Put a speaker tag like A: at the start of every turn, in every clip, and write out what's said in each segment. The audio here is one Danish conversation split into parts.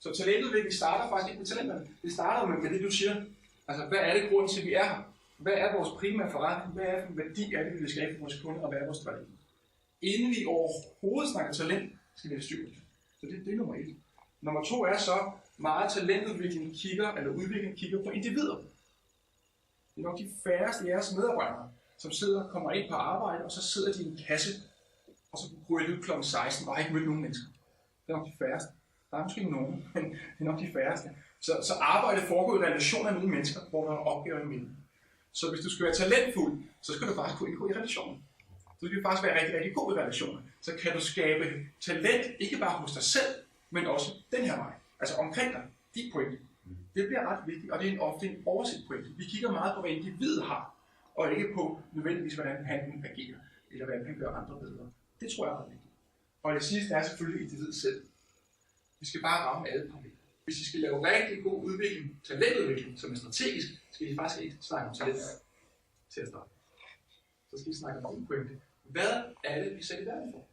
A: Så talentudvikling starter faktisk ikke med talenterne. Det starter med det, du siger. Altså, hvad er det grunden til, at vi er her? Hvad er vores primære forretning? Hvad er det for værdi, er det, vi vil skabe for vores kunder, og hvad er vores strategi? Inden vi overhovedet snakker talent, skal vi have styr på det. Så det er nummer 1. Nummer 2 er så, meget talentudvikling kigger på individer. Det er nok de færreste af jeres medarbejdere, som kommer ind på arbejde, og så sidder de i en kasse, og så ryger de ud kl. 16 og har ikke mødt nogen mennesker. Det er nok de færreste. Der er måske nogen, men det er nok de færreste. Så arbejdet foregår i relationer mellem mennesker, hvor der er opgaver imellem. Så hvis du skal være talentfuld, så skal du faktisk kunne indgå i relationer. Så skal du faktisk være rigtig, rigtig god i relationer. Så kan du skabe talent, ikke bare hos dig selv, men også den her vej. Altså omkring dig, dit pointe. Det bliver ret vigtigt, og det er ofte en overset pointe. Vi kigger meget på, hvad individet har, og ikke på nødvendigvis, hvordan han agerer, eller hvordan han gør andre bedre. Det tror jeg er ret vigtigt. Og det sidste er selvfølgelig individet selv. Vi skal bare ramme alle parametre. Hvis vi skal lave rigtig god udvikling, talentudvikling, som er strategisk, skal vi faktisk ikke snakke om talent til at starte. Så skal vi snakke om en pointe. Hvad er det, vi sætter i verden for?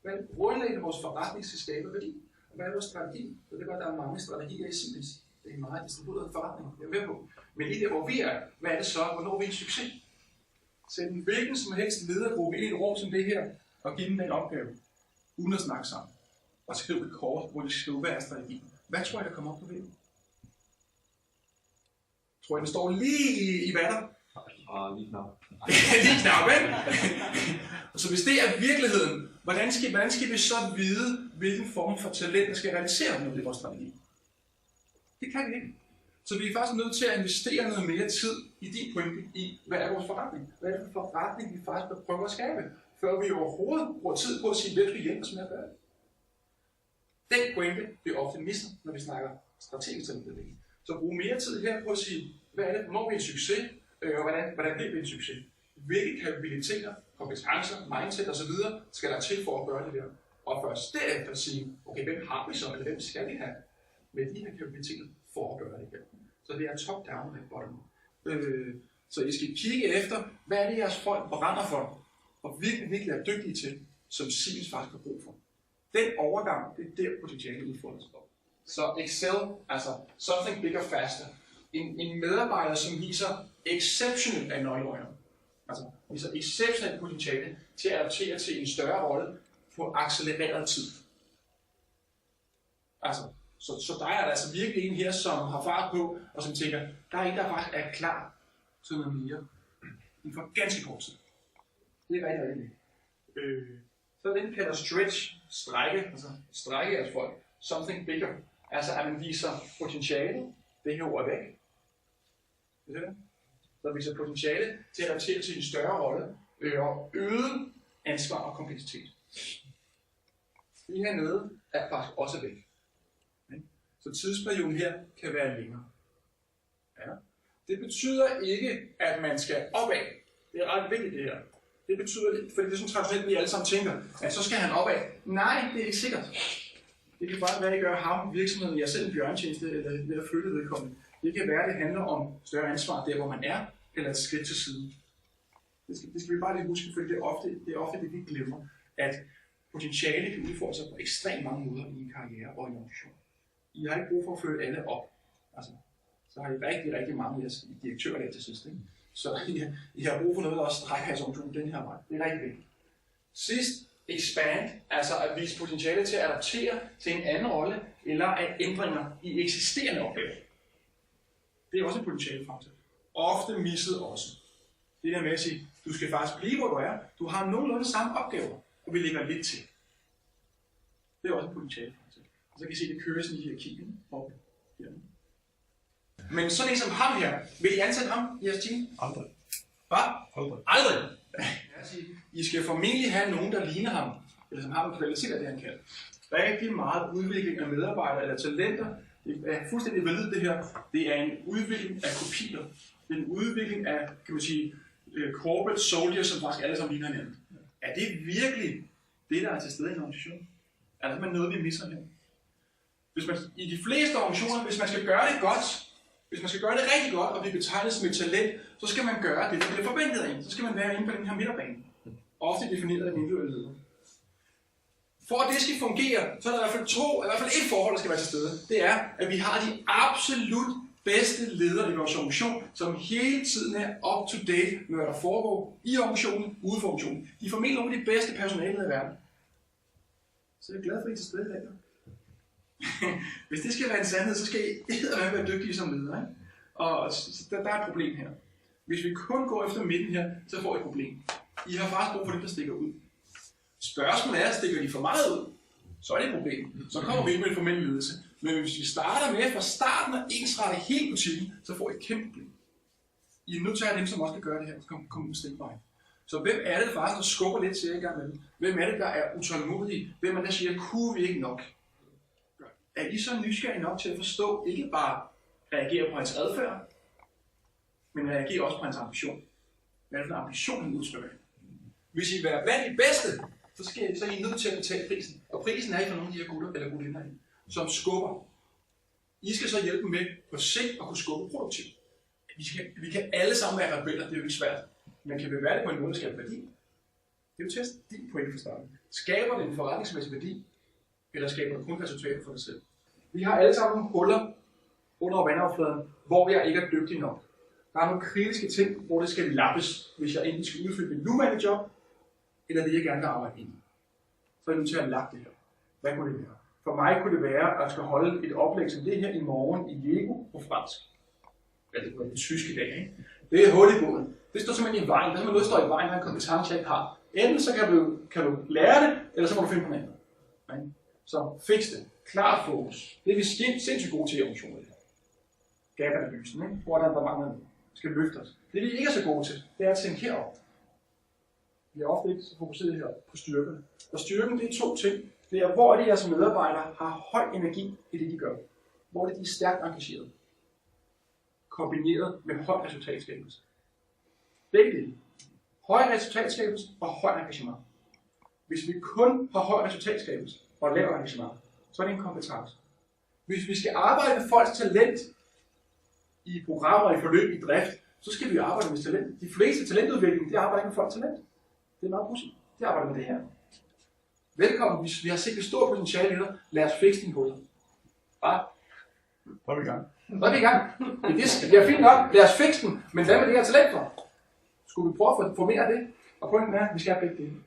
A: Hvad er det grundlæggende vores forretning skal skabe værdi? Og hvad er vores strategi? Så det var, der er mange strategier i Siemens. Det er en meget distribueret forretning, jeg er med på. Men i det, hvor vi er, hvad er det så? Hvornår er vi en succes? Sæt en hvilken som helst ledergruppe ind i et rum som det her, og give dem den opgave, uden at snakke sammen. Og skrive et kort, hvor de skriver, hvad er strategien. Hvad tror jeg, der kommer op på væggen? Tror jeg, den står lige i vatter?
B: Lige knap.
A: Lige knap, ikke? Så hvis det er virkeligheden, hvordan skal vi så vide, hvilken form for talent, der skal realisere noget i vores strategi? Det kan vi ikke. Så vi er faktisk nødt til at investere noget mere tid i din pointe i, hvad er vores forretning? Hvad er det for forretning, vi faktisk vil prøve at skabe, før vi overhovedet bruger tid på at sige, hvem skal hjælpe os med at gøre det? Den pointe bliver ofte misset, når vi snakker strategisk talentudvikling. Så brug mere tid her på at sige, hvad er det, hvornår vi er en succes, og hvordan bliver vi en succes? Hvilke kapabiliteter, kompetencer, mindset osv. skal der til for at gøre det der? Og først derefter sige, okay, hvem har vi så, eller hvem skal vi have med de her kapabiliteter for at gøre det her? Så det er top-down og bottom-up. Så I skal kigge efter, hvad er det, jeres folk brænder for, og virkelig er dygtige til, som Siemens faktisk har brug for. Den overgang, det er der potentialet udfordres op. Så Excel, altså something bigger faster. En medarbejder, som viser exceptionelt af nøgleøjner. Altså viser exceptionelt potentiale til at adaptere til en større rolle på accelereret tid. Altså, så der er der altså virkelig en her, som har fart på, og som tænker, der er en, der faktisk er klar til noget mere. Den får ganske kort tid. Det er rigtig, rigtig vigtigt. Så er det, den kalder stretch, strække jeres folk. Something bigger. Altså, at man viser potentiale, det her ord er væk. Det er det. Så viser potentiale til at adaptere til en større rolle, og øget ansvar og kompleksitet. Det hernede er faktisk også væk. Så tidsperioden her kan være længere. Ja. Det betyder ikke, at man skal opad. Det er ret vigtigt det her. Det betyder, fordi det er sådan traditionelt, vi alle sammen tænker, at så skal han opad. Nej, det er ikke sikkert. Det kan bare være, at I gør ham, virksomheden, jeg selv en bjørntjeneste, eller ved at flytte vedkommende. Det kan være, at det handler om større ansvar der, hvor man er, eller et skridt til siden. Det skal vi bare lige huske, for det er ofte det, vi glemmer, at potentiale kan udfordre sig på ekstremt mange måder i en karriere og i en organisation. I har ikke brug for at flytte alle op. Altså, så har I rigtig, rigtig mange af direktører der til sidst. Ikke? Så I har brug for noget, der også strækker jeres organisation den her vej. Det er rigtig vigtigt. Sidst, expand, altså at vise potentiale til at adaptere til en anden rolle, eller at ændringer i eksisterende opgaver. Det er også en potentialefaktor. Ofte misset også. Det der med at sige, du skal faktisk blive, hvor du er. Du har nogenlunde samme opgaver, og vi lægger lidt til. Det er også en potentialefaktor. Så kan I se, at det kører sådan i hierarkien op her. Men sådan en som ham her, vil I ansætte ham i jeres team?
B: Aldrig.
A: Hvad?
B: Aldrig.
A: I skal formentlig have nogen, der ligner ham, eller som har nogle kvaliteter, det han kan. Rigtig meget udvikling af medarbejdere eller talenter. Det er fuldstændig validt det her. Det er en udvikling af kopier. Det er en udvikling af, kan man sige, corporate soldiers, som faktisk alle sammen ligner hinanden. Er det virkelig det, der er til stede i en organisation? Er det simpelthen noget, vi misser her? I de fleste organisationer, hvis man skal gøre det godt, hvis man skal gøre det rigtig godt og blive betegnet som et talent, så skal man gøre det, der bliver forventet af en. Så skal man være inde på den her midterbane. Ofte defineret af en individuel leder. For at det skal fungere, så er der i hvert fald et forhold, der skal være til stede. Det er, at vi har de absolut bedste ledere i vores organisation, som hele tiden er up to date med, hvad der foregår i organisationen, ude for organisationen. De er formentlig nogle af de bedste personaler i verden. Så jeg er glad for, at I er til stede i dag. Hvis det skal være en sandhed, så skal I være dygtige som ledere. Ikke? Og der er et problem her. Hvis vi kun går efter midten her, så får I et problem. I har faktisk brug for dem, der stikker ud. Spørgsmålet er, stikker de for meget ud, så er det et problem. Så kommer vi ind med en formel ledelse. Men hvis vi starter med fra starten og ensrette hele butikken, så får I et kæmpe problem. I er nødt til at have dem, som også kan gøre det her, og komme ud stikvej. Så hvem er det faktisk, der skubber lidt til jer i gang med det? Hvem er det, der er utålmodige? Hvem er det, der siger, kunne vi ikke nok? Er I så nysgerrige nok til at forstå, ikke bare reagere på hans adfærd, men reagere også på hans ambition? Hvad er det for en ambition, han udtrykker? Hvis I vil være blandt de bedste, så er I nødt til at betale prisen. Og prisen er I for nogle af de her gutter eller gutinder, som skubber. I skal så hjælpe med på sigt at kunne skubbe produktivt. Vi kan alle sammen være rebeller, det er jo ikke svært. Men kan vi være det på en måde, der skaber værdi? Det er jo test din pointe for starten. Skaber det en forretningsmæssig værdi, eller skaber det kun resultater for dig selv? Vi har alle sammen huller under vandoverfladen, hvor jeg ikke er dygtig nok. Der er nogle kritiske ting, hvor det skal lappes, hvis jeg enten skal udfylde mit nuværende job, eller det jeg gerne vil arbejde ind. Så er jeg nødt til at lappe det her. Hvad kunne det være? For mig kunne det være, at jeg skal holde et oplæg som det her i morgen i Lego på fransk. Ja, det var det tyske dag, ikke? Det er hul i båden. Det står simpelthen i vejen. Der er noget, der står i vejen, der er en kompetence, jeg ikke har. Enten så kan du lære det, eller så må du finde på noget andet. Så fix det. Klart fokus. Det er vi sindssygt gode til i organisationen. Gap-analysen, ikke? Hvor der mangler noget. Skal løfte os. Det vi ikke er så gode til, det er at tænke herover. Vi er ofte ikke så fokuseret her på styrkerne. Og styrken, det er to ting. Det er, hvor de jeres medarbejdere har høj energi i det, de gør. Hvor de er stærkt engageret. Kombineret med høj resultatskabelse. Begge dele. Høj resultatskabelse og høj engagement. Hvis vi kun har høj resultatskabelse og lav engagement, så er det en kompetence. Hvis vi skal arbejde med folks talent i programmer, i forløb, i drift, så skal vi arbejde med talent. De fleste talentudvikling, de arbejder ikke med folks talent. Det er meget pudsigt. De arbejder med det her. Velkommen, hvis vi har set et stort potentiale i dig, lad os fikse din huller. Bare.
B: Så er vi i gang.
A: Så er vi i gang. Det er fint nok, lad os fikse den, men hvad med det her talent for? Skulle vi prøve at få mere af det? Og pointen er, at vi skal have begge dele.